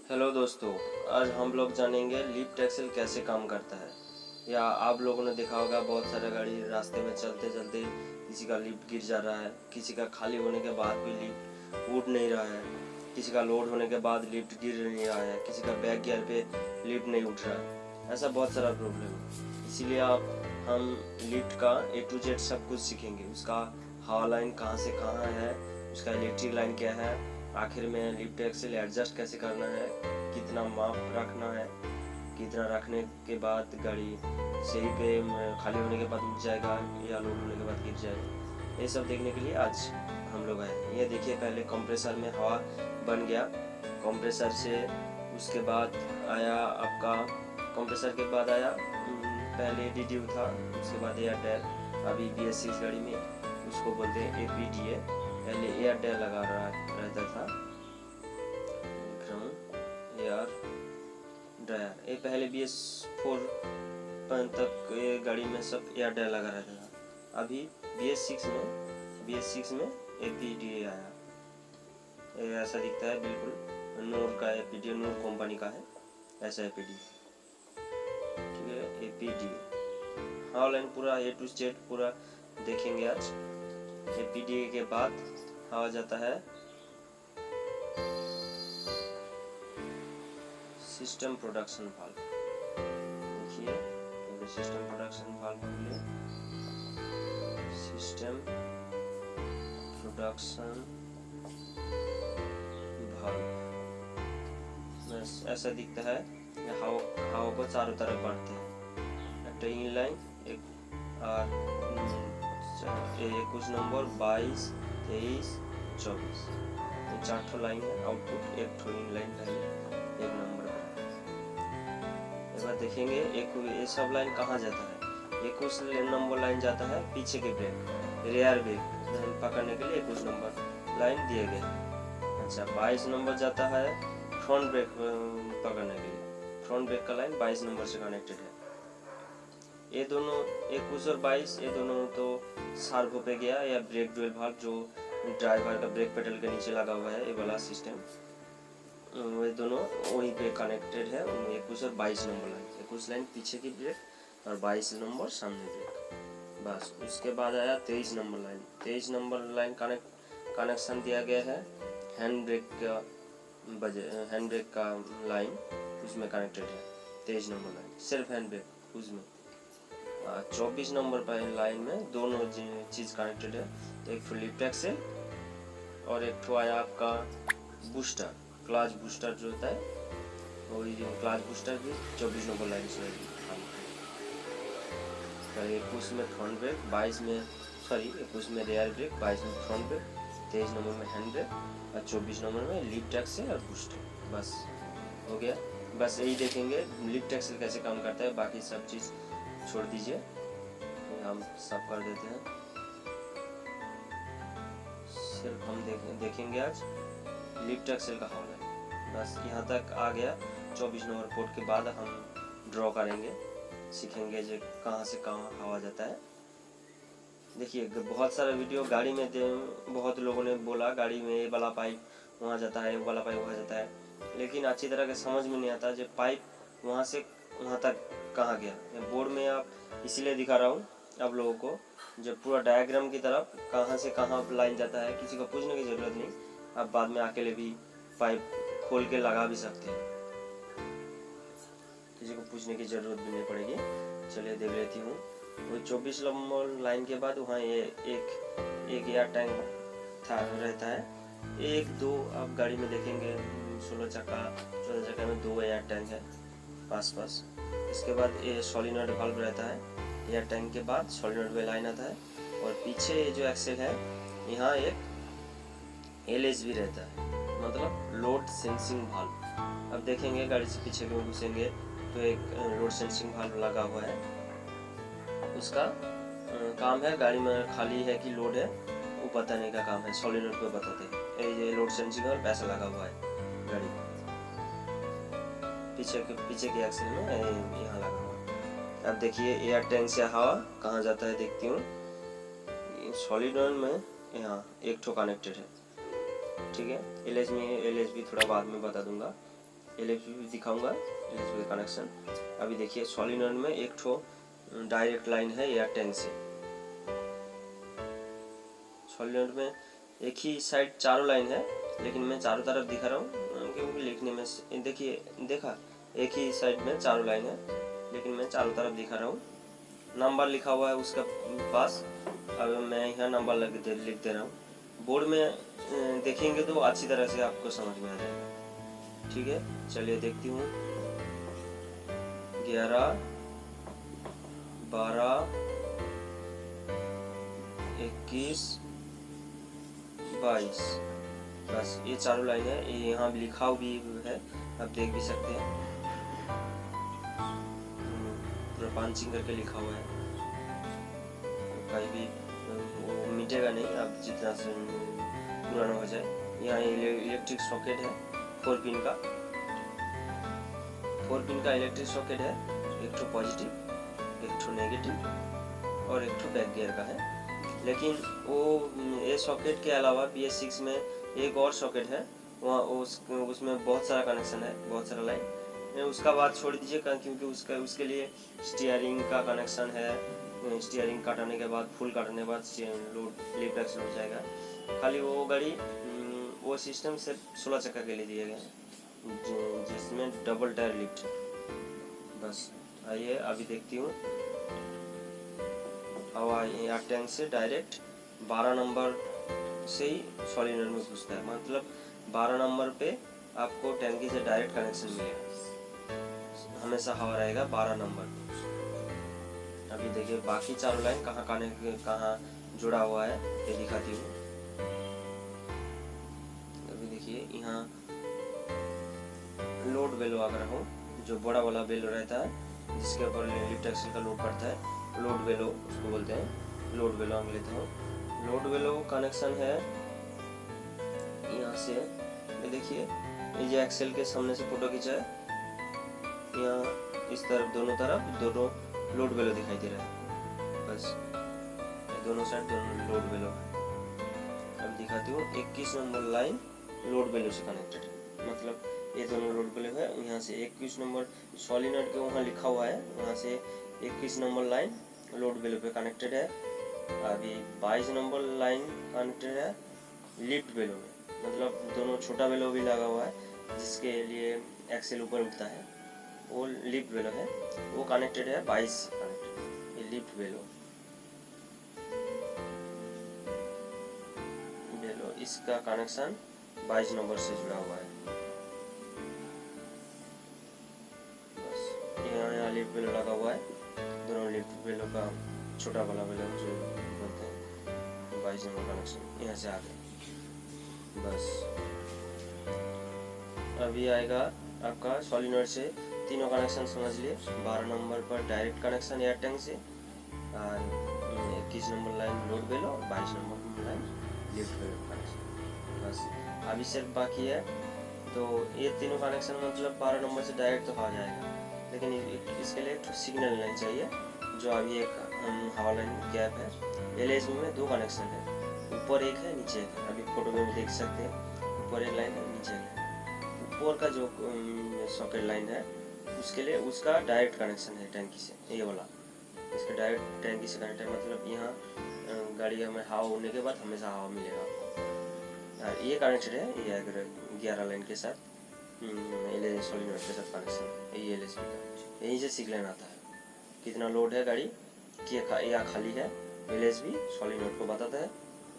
Hello दोस्तों, आज हम लोग जानेंगे लिफ्ट एक्सेल कैसे काम करता है। या आप लोगों ने देखा होगा बहुत सारा गाड़ी रास्ते में चलते चलते किसी का लिफ्ट गिर जा रहा है, किसी का खाली होने के बाद भी लिफ्ट उठ नहीं रहा है, किसी का लोड होने के बाद लिफ्ट गिर नहीं रहा है, किसी का बैक गियर पे लिफ्ट नहीं उठ रहा है। ऐसा बहुत सारा प्रॉब्लम है। इसीलिए हम लिफ्ट का A to Z सब कुछ सीखेंगे। उसका हवा लाइन कहाँ से कहाँ है, उसका इलेक्ट्रिक लाइन क्या है, आखिर में लिफ्ट एक्सेल एडजस्ट कैसे करना है, कितना माप रखना है, कितना रखने के बाद गाड़ी सही पे खाली होने के बाद उठ जाएगा या लोड होने के बाद गिर जाएगा। ये सब देखने के लिए आज हम लोग आए। ये देखिए, पहले कंप्रेसर में हवा बन गया, कंप्रेसर से उसके बाद आया आपका, कंप्रेसर के बाद आया पहले DDU था, उसके बाद एयरटेल। अभी BS6 गाड़ी में उसको बोलते हैं APDA। पहले एयरटेल लगा रहता था, ग्राउंड एयर ड्रायर। ये पहले BS4 तक ये गाड़ी में सब एयरटेल लगा रहता था। अभी BS6 में APDA आया। ये ऐसा दिखता है, बिल्कुल नूर का APDA, नूर कंपनी का है ऐसा APDA। ठीक है, APDA हाँ लाइन पूरा A to Z पूरा देखेंगे आज। APDA के बाद आ जाता है सिस्टम प्रोडक्शन वाल्व। देखिए, सिस्टम प्रोडक्शन वाल्व के लिए सिस्टम प्रोडक्शन वाल्व ऐसा दिखता है। हवा को चारों तरफ बांटते हैं। एक इनलाइन, एक और कुछ नंबर 22, 23, 24, ये 4 लाइन है। आउटपुट एक इनलाइन पहले एक नंबर पर। एक बार देखेंगे ये सब लाइन कहाँ जाता है। 21 नंबर लाइन जाता है पीछे के ब्रेक, रेयर ब्रेक पकड़ने के लिए 21 नंबर लाइन दिए गए। अच्छा, 22 नंबर जाता है फ्रंट ब्रेक पकड़ने के लिए। फ्रंट ब्रेक का लाइन 22 नंबर से कनेक्टेड है। ये दोनों 21 और 22 ये दोनों तो सर्वो पे गया, या ब्रेक ड्यूल भाग जो ड्राइवर का ब्रेक पेडल के नीचे लगा हुआ है, ये वाला सिस्टम, ये दोनों वहीं पे कनेक्टेड है। 21 और 22 नंबर लाइन, 21 लाइन पीछे की ब्रेक और 22 नंबर सामने ब्रेक। बस उसके बाद आया 23 number line. 23 number line connection दिया गया है हैंड ब्रेक का लाइन, उसमें कनेक्टेड है 23 नंबर लाइन, सिर्फ हैंड ब्रेक उसमें। 24 नंबर पर लाइन में दोनों चीज़ कनेक्टेड है। एक तो लिफ्ट एक्सेल और एक तो आया आपका बूस्टर, क्लच बूस्टर जो होता है, वही क्लच बूस्टर भी 24 नंबर लाइन से है। 21 में फ्रंट ब्रेक, 22 में रेयर ब्रेक, 22 में फ्रंट ब्रेक, 23 नंबर में हैंड ब्रेक और 24 नंबर में लिफ्ट एक्सेल और बूस्टर। बस हो गया। बस यही देखेंगे लिफ्ट एक्सेल कैसे काम करता है, बाकी सब चीज़ छोड़ दीजिए, हम सब कर देते हैं। सिर्फ हम देखेंगे आज लिफ्ट एक्सेल का हवा लाइन। बस यहाँ तक आ गया। 24 नंबर पोर्ट के बाद हम ड्रॉ करेंगे, सीखेंगे जो कहाँ से कहाँ हवा जाता है। देखिए, बहुत सारा वीडियो गाड़ी में बहुत लोगों ने बोला गाड़ी में ये वाला पाइप वहाँ जाता है, वो वाला पाइप वहाँ जाता है, लेकिन अच्छी तरह के समझ में नहीं आता जो पाइप वहाँ से वहाँ तक कहाँ गया। बोर्ड में आप इसीलिए दिखा रहा हूँ आप लोगों को, जब पूरा डायग्राम की तरफ कहाँ से कहाँ लाइन जाता है, किसी को पूछने की ज़रूरत नहीं। आप बाद में अकेले भी पाइप खोल के लगा भी सकते हैं, किसी को पूछने की ज़रूरत भी नहीं पड़ेगी। चलिए देख लेती हूँ। वो 24 नंबर लाइन के बाद वहाँ ये एक एयर टैंक रहता है। 1, 2 आप गाड़ी में देखेंगे 16 चक्का 14 चक्का में 2 एयर टैंक है पास। इसके बाद ये सोलिनॉइड वाल्व रहता है। एयर टैंक के बाद सोलिनॉइड में लाइन आता है, और पीछे जो एक्सेल है यहाँ एक LSB रहता है, मतलब लोड सेंसिंग वाल्व। अब देखेंगे गाड़ी से पीछे में घुसेंगे तो एक लोड सेंसिंग वाल्व लगा हुआ है। उसका काम है, गाड़ी में खाली है कि लोड है वो बताने का काम है, सोलिनॉइड पे बताते हैं। ये लोड सेंसिंग वाल्व ऐसा लगा हुआ है गाड़ी में, पीछे के एक्सेल में यहाँ लगा हुआ है। अब देखिए एयर टैंक से हवा कहाँ जाता है, देखती हूँ। सॉलिनॉइड में यहाँ एक ठो कनेक्टेड है, ठीक है। LSB थोड़ा बाद में बता दूंगा। LHB भी दिखाऊंगा, LHB का कनेक्शन। अभी देखिए सॉलिनॉइड में एक ठो डायरेक्ट लाइन है एयर टैंक से। सॉलिनॉइड में एक ही साइड चारों लाइन है, लेकिन मैं चारों तरफ दिखा रहा हूँ क्योंकि लिखने में देखिए देखा एक ही साइड में चारों लाइन है, लेकिन मैं चारों तरफ दिखा रहा हूँ। नंबर लिखा हुआ है उसका पास। अब मैं यहाँ नंबर लिख दे रहा हूँ। बोर्ड में देखेंगे तो अच्छी तरह से आपको समझ में आ जाएगा। ठीक है, चलिए देखती हूँ। 11, 12, 21, 22, बस ये चारों लाइन है। ये यहाँ भी लिखा भी है, आप देख भी सकते हैं, पूरा पंचिंग करके लिखा हुआ है। कहीं भी वो मिटेगा नहीं, आप जितना से पुराना हो जाए। यहाँ इलेक्ट्रिक सॉकेट है 4 पिन का, 4 पिन का इलेक्ट्रिक सॉकेट है। एक ठो पॉजिटिव, एक ठो नेगेटिव और एक ठो बैक गियर का है। लेकिन वो ये सॉकेट के अलावा BS6 में एक और सॉकेट है, वहाँ उसमें बहुत सारा कनेक्शन है, बहुत सारा लाइन। उसका बात छोड़ दीजिए क्योंकि उसके लिए स्टीयरिंग का कनेक्शन है। स्टीयरिंग काटने के बाद, फुल काटने के बाद लोड लिफ्ट एक्सल हो जाएगा। खाली वो गाड़ी वो सिस्टम सिर्फ 16 चक्का के लिए दिया गया है, जिसमें डबल टायर लिफ्ट है। बस आइए अभी देखती हूँ। हवा एयर टैंक से डायरेक्ट 12 नंबर से ही सॉलिनॉइड में घुसता है, मतलब 12 नंबर पे आपको टैंकी से डायरेक्ट कनेक्शन मिलेगा। हमेशा हवा रहेगा 12 नंबर पे। अभी देखिए बाकी चारों लाइन कहाँ जुड़ा हुआ है ये दिखाती हूँ। अभी देखिए यहाँ लोड बेलो अगर हो, जो बड़ा वाला बेलो रहता है जिसके ऊपर लिफ्ट एक्सल का लोड पड़ता है, लोड बेलो उसको बोलते हैं। लोड बेलो अंग लेता हूँ। लोड बेलो कनेक्शन है यहाँ से। ये देखिए ये जो एक्सेल के सामने से फोटो खींचा है, यहाँ इस तरफ दोनों लोड बेलो दिखाई दे रहा है। बस दोनों साइड दोनों लोड बेलो है। अब दिखाती हूँ 21 नंबर लाइन लोड बेलो से कनेक्टेड है, मतलब ये दोनों लोड बेलो है। यहाँ से 21 नंबर सॉलिनॉइड के वहाँ लिखा हुआ है, वहाँ से 21 नंबर लाइन लोड बेलो पे कनेक्टेड है। अभी 22 नंबर लाइन कनेक्टेड है लिफ्ट बेलो में, मतलब दोनों छोटा बेलो भी लगा हुआ है जिसके लिए एक्सेल ऊपर उठता है, वो लिफ्ट बेलो है। वो कनेक्टेड है 22 से कनेक्टेड, ये लिफ्ट बेलो। इसका कनेक्शन 22 नंबर से जुड़ा हुआ है। बस यहाँ लिफ्ट बेलो लगा हुआ है, दोनों लिफ्ट बेलो का छोटा वाला बेलो जो बोलते हैं 22 नंबर कनेक्शन यहाँ से आ गए। बस अभी आएगा आपका सॉलिनॉइड से तीनों कनेक्शन समझ लिए। 12 नंबर पर डायरेक्ट कनेक्शन एयर टैंक से, और 21 नंबर लाइन लोड बेलो और 22 नंबर लाइन लिफ्ट बेलो कनेक्शन। बस अभी सिर्फ बाकी है, तो ये तीनों कनेक्शन मतलब 12 नंबर से डायरेक्ट तो आ जाएगा, लेकिन इसके लिए एक सिग्नल लाइन चाहिए, जो अभी एक हवा लाइन गैप है। LHB में 2 कनेक्शन है, ऊपर एक है नीचे एक है। अभी फोटो में देख सकते हैं, ऊपर एक लाइन है नीचे एक है। ऊपर का जो सॉकेट लाइन है उसके लिए उसका डायरेक्ट कनेक्शन है टैंकी से, ये वाला इसका डायरेक्ट टैंकी से कनेक्ट है, मतलब यहाँ गाड़ी हमें हवा होने के बाद हमेशा हवा मिलेगा आपको। ये कनेक्टेड है ये 11 लाइन के साथ, सॉलिनॉइड के साथ कनेक्शन है। ये LHB का यहीं से सिग्नल आता है कितना लोड है गाड़ी या खाली है। LHB सॉलिनॉइड को बताता है।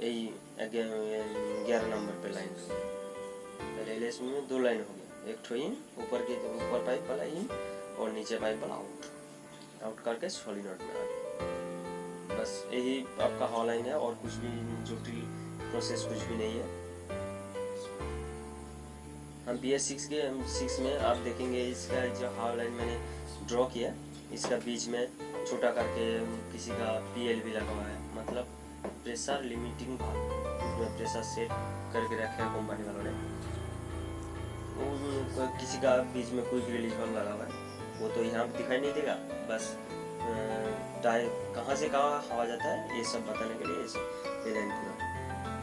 यही 11 नंबर पे लाइन है। LHB में 2 लाइन हो गया, एक ठो इन ऊपर पाइप वाला इन और नीचे पाइप वाला आउट करके सॉलिनॉइड में आ गया। बस यही आपका हवा लाइन है, और कुछ भी जटिल प्रोसेस कुछ भी नहीं है। हम BS6 में आप देखेंगे इसका जो हवा लाइन मैंने ड्रॉ किया, इसका बीच में छोटा करके किसी का PL भी लगा हुआ है, मतलब प्रेशर लिमिटिंग वाल्व। उसमें प्रेशर सेट करके रखा है कंपनी वालों ने। वो किसी का बीच में कोई रिलीज वाल्व लगा हुआ है, वो तो यहाँ दिखाई नहीं देगा। बस कहाँ से कहाँ हवा जाता है ये सब बताने के लिए ये लाइन पूरा।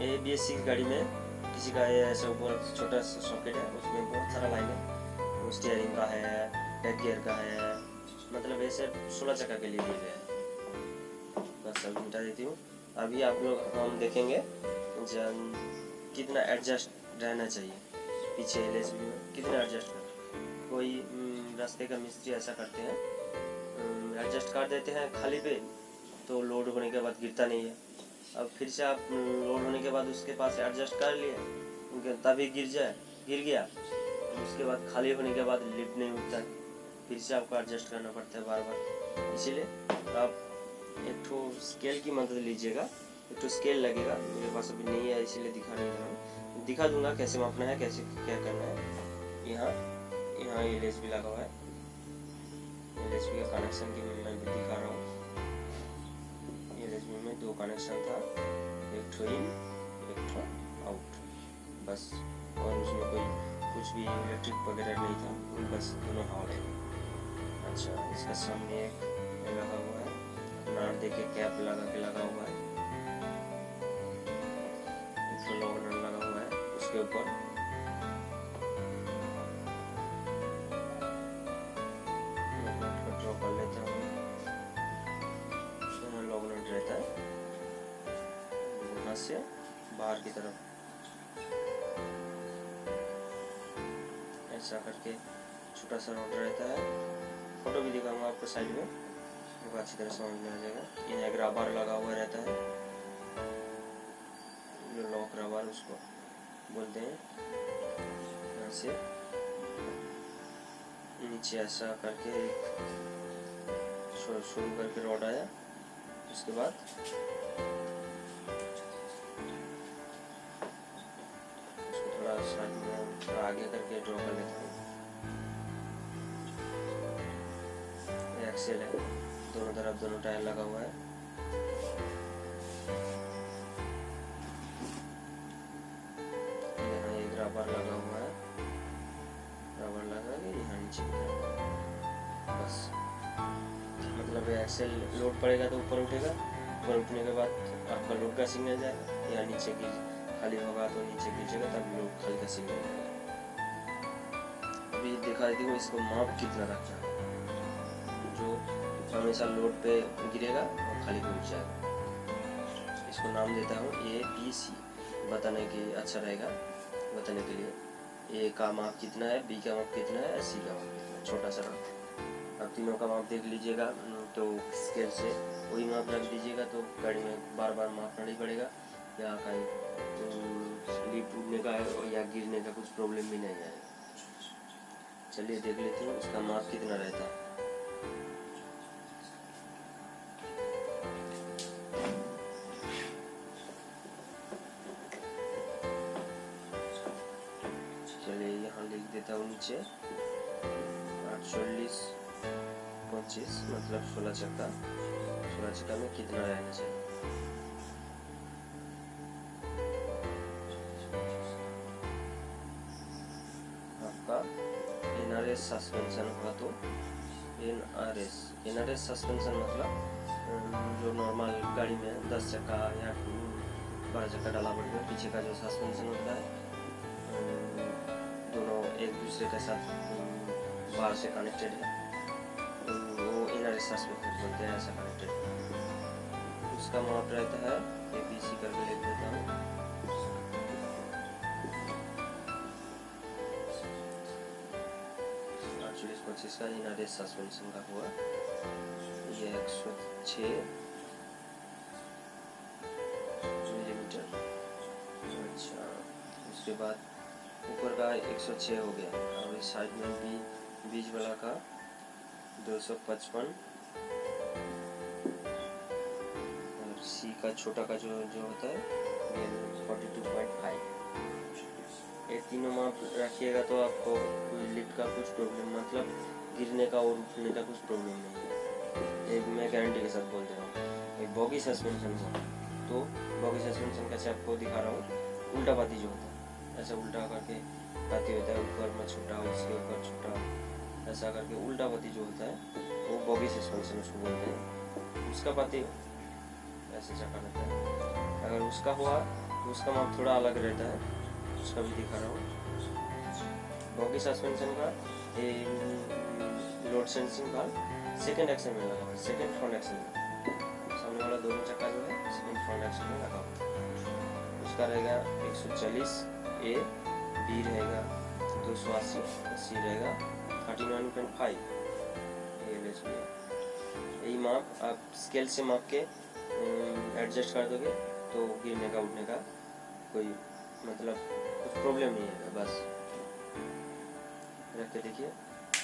ये BS6 गाड़ी में किसी का ऐसे ऊपर छोटा सॉकेट है, उसमें बहुत सारा लाइन है, स्टीयरिंग का है, बैक गियर का है, मतलब ऐसे 16 चक्का के लिए दिए गए हैं। बस अब मिटा देती हूँ। अभी आप लोग हम देखेंगे कितना एडजस्ट रहना चाहिए पीछे LSB में, कितना एडजस्ट कर। कोई रास्ते का मिस्त्री ऐसा करते हैं, एडजस्ट कर देते हैं खाली पे, तो लोड होने के बाद गिरता नहीं है। अब फिर से आप लोड होने के बाद उसके पास एडजस्ट कर लिए, तभी गिर गया, उसके बाद खाली होने के बाद लिफ्ट नहीं उठता है, फिर से आपको एडजस्ट करना पड़ता है बार बार। इसीलिए आप एक ठो स्केल की मदद लीजिएगा। एक ठो स्केल लगेगा, मेरे पास अभी नहीं है इसीलिए दिखा नहीं रहा हूँ, दिखा दूंगा कैसे मापना है, कैसे क्या करना है। यहाँ LSB लगा हुआ है, LSB का कनेक्शन की मैं भी दिखा रहा हूँ। LSB में 2 कनेक्शन था, एक ठो इन, एक ठो आउट, बस। और उसमें कोई कुछ भी इलेक्ट्रिक वगैरह नहीं था, बस दोनों हॉल है। अच्छा, इसका सामने एक लगा हुआ है, नाट दे के कैप लगा हुआ है, लॉक नट लगा हुआ है उसके ऊपर। ड्रॉ कर लेता हूँ, लॉक नट रहता है यहाँ से बाहर की तरफ, ऐसा करके छोटा सा रोड रहता है। फोटो भी दिखाऊंगा आपको साइड में, आपको अच्छी तरह समझ में आ जाएगा। यहाँ एक रबर लगा हुआ रहता है, जो लॉक रबर उसको बोलते हैं। यहाँ से नीचे ऐसा करके शुरू करके रोड आया, उसके बाद उसको थोड़ा साइड में थोड़ा आगे करके ड्रॉ कर लेता हूँ। एक्सेल है, दोनों तरफ दोनों टायर लगा हुआ है। यहाँ एक रबर लगा हुआ है, रबर लगा के यहाँ नीचे बस। मतलब एक्सेल लोड पड़ेगा तो ऊपर उठेगा, ऊपर उठने के बाद आपका लोड का सिग्नल जाएगा, यहाँ नीचे गिर खाली होगा तो नीचे गिरेगा, तब लोड खाली का सिग्नल जाएगा। अभी दिखा देती हूँ इसको माप कितना रखना है, जो हमेशा लोड पे गिरेगा और खाली पे उठ जाएगा। इसको नाम देता हूँ ABC, बताने के अच्छा रहेगा बताने के लिए। A का माप कितना है, B का माप कितना है, C का माप कितना है, छोटा सा माप। अब तीनों का माप देख लीजिएगा, तो स्केल से वही माप रख दीजिएगा, तो गाड़ी में बार बार मापना नहीं पड़ेगा, या कहीं स्लिप टूटने का या गिरने का कुछ प्रॉब्लम भी नहीं आएगा। चलिए देख लेते हैं उसका माप कितना रहता है। चलिए यहाँ लिख देता हूँ नीचे 48/25, मतलब 16 चक्का। 16 चक्का में कितना रहना चाहिए। आपका NRS सस्पेंशन हुआ तो NRS सस्पेंशन मतलब जो नॉर्मल गाड़ी में 10 चक्का या 12 चक्का डाला पड़ता है, पीछे का जो सस्पेंशन होता है, दोनों एक दूसरे के साथ बार से कनेक्टेड है, वो NRS सस्पेंशन बोलते हैं, ऐसा कनेक्टेड। उसका माप रहता है, ABC करके लिख देता हूँ। इसका NRS सस्पेंशन का हुआ ये 106 मिलीमीटर। अच्छा, उसके बाद ऊपर का 106 हो गया, और इस साइड में भी बीच वाला का 255, और C का छोटा का जो होता है ये 42.5। ये तीनों माप रखिएगा तो आपको लिफ्ट का कुछ प्रॉब्लम, मतलब गिरने का और उठने का कुछ प्रॉब्लम नहीं है। एक मैं गारंटी के साथ बोल दे रहा हूँ। एक बॉगी सस्पेंशन हो तो बॉगी सस्पेंशन कैसे आपको दिखा रहा हूँ। उल्टा पाती जो होता है, ऐसा उल्टा करके पाती होता है, ऊपर में छोटा उसके ऊपर छोटा, ऐसा करके उल्टा पाती जो होता है वो बॉगी सस्पेंशन उसको बोलते हैं। उसका पाती ऐसे चक्का रहता है। अगर उसका हुआ तो उसका माप थोड़ा अलग रहता है, उसका भी दिखा रहा हूँ। बॉगी सस्पेंशन का load sensing valve second axle में लगा हुआ है, सेकंड फ्रंट एक्सल में। सामने वाला दोनों चक्का जो है सेकंड फ्रंट एक्सल में लगा हुआ है। उसका रहेगा 140 ए, बी रहेगा 280, सी रहेगा 39.5। यही माप आप स्केल से माप के एडजस्ट कर दोगे तो गिरने का उठने का कोई मतलब कुछ प्रॉब्लम नहीं है। बस रख के देखिए।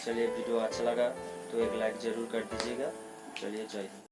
चलिए वीडियो अच्छा लगा तो एक लाइक ज़रूर कर दीजिएगा। चलिए जय हिंद।